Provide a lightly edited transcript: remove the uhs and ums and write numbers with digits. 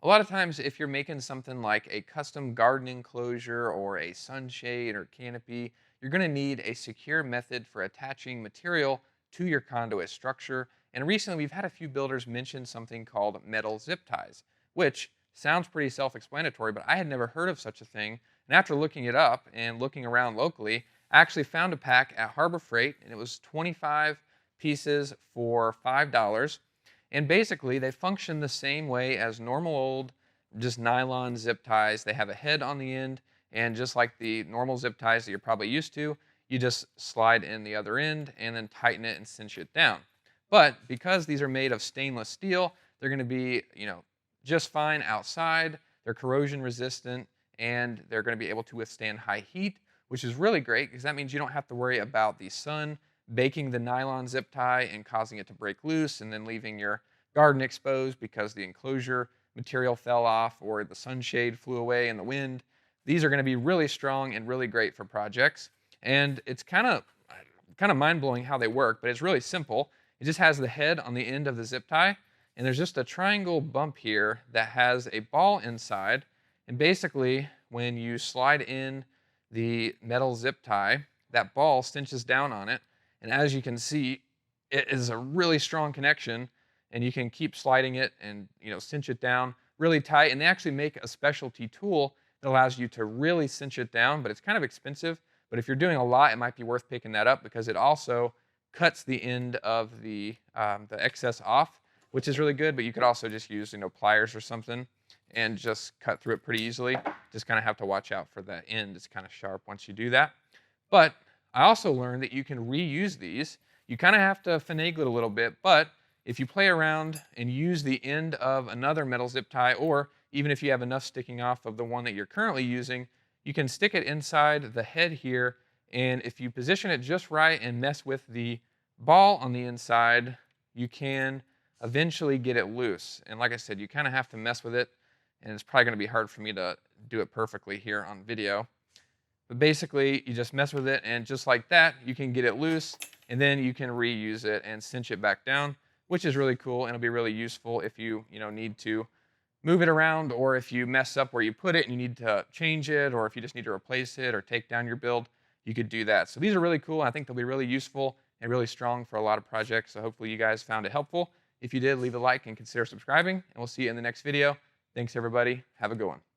A lot of times, if you're making something like a custom garden enclosure or a sunshade or canopy, you're going to need a secure method for attaching material to your conduit structure. And recently, we've had a few builders mention something called metal zip ties, which sounds pretty self explanatory, but I had never heard of such a thing. And after looking it up and looking around locally, I actually found a pack at Harbor Freight, and it was 25 pieces for $5. And basically, they function the same way as normal old just nylon zip ties. They have a head on the end, and just like the normal zip ties that you're probably used to, you just slide in the other end and then tighten it and cinch it down. But because these are made of stainless steel, they're going to be, just fine outside. They're corrosion resistant, and they're going to be able to withstand high heat, which is really great because that means you don't have to worry about the sun baking the nylon zip tie and causing it to break loose and then leaving your garden exposed because the enclosure material fell off or the sunshade flew away in the wind. These are going to be really strong and really great for projects. And it's kind of mind-blowing how they work, but it's really simple. It just has the head on the end of the zip tie, and there's just a triangle bump here that has a ball inside. And basically, when you slide in the metal zip tie, that ball cinches down on it, and as you can see, it is a really strong connection, and you can keep sliding it and cinch it down really tight. And they actually make a specialty tool that allows you to really cinch it down, but it's kind of expensive. But if you're doing a lot, it might be worth picking that up because it also cuts the end of the excess off, which is really good. But you could also just use pliers or something and just cut through it pretty easily. Just kind of have to watch out for the end. It's kind of sharp once you do that. But I also learned that you can reuse these. You kind of have to finagle it a little bit, but if you play around and use the end of another metal zip tie, or even if you have enough sticking off of the one that you're currently using, you can stick it inside the head here, and if you position it just right and mess with the ball on the inside, you can eventually get it loose. And like I said, you kind of have to mess with it, and it's probably going to be hard for me to do it perfectly here on video. But basically, you just mess with it, and just like that, you can get it loose, and then you can reuse it and cinch it back down, which is really cool, and it'll be really useful if you need to move it around, or if you mess up where you put it and you need to change it, or if you just need to replace it or take down your build, you could do that. So these are really cool. I think they'll be really useful and really strong for a lot of projects. So hopefully you guys found it helpful. If you did, leave a like and consider subscribing, and we'll see you in the next video. Thanks, everybody. Have a good one.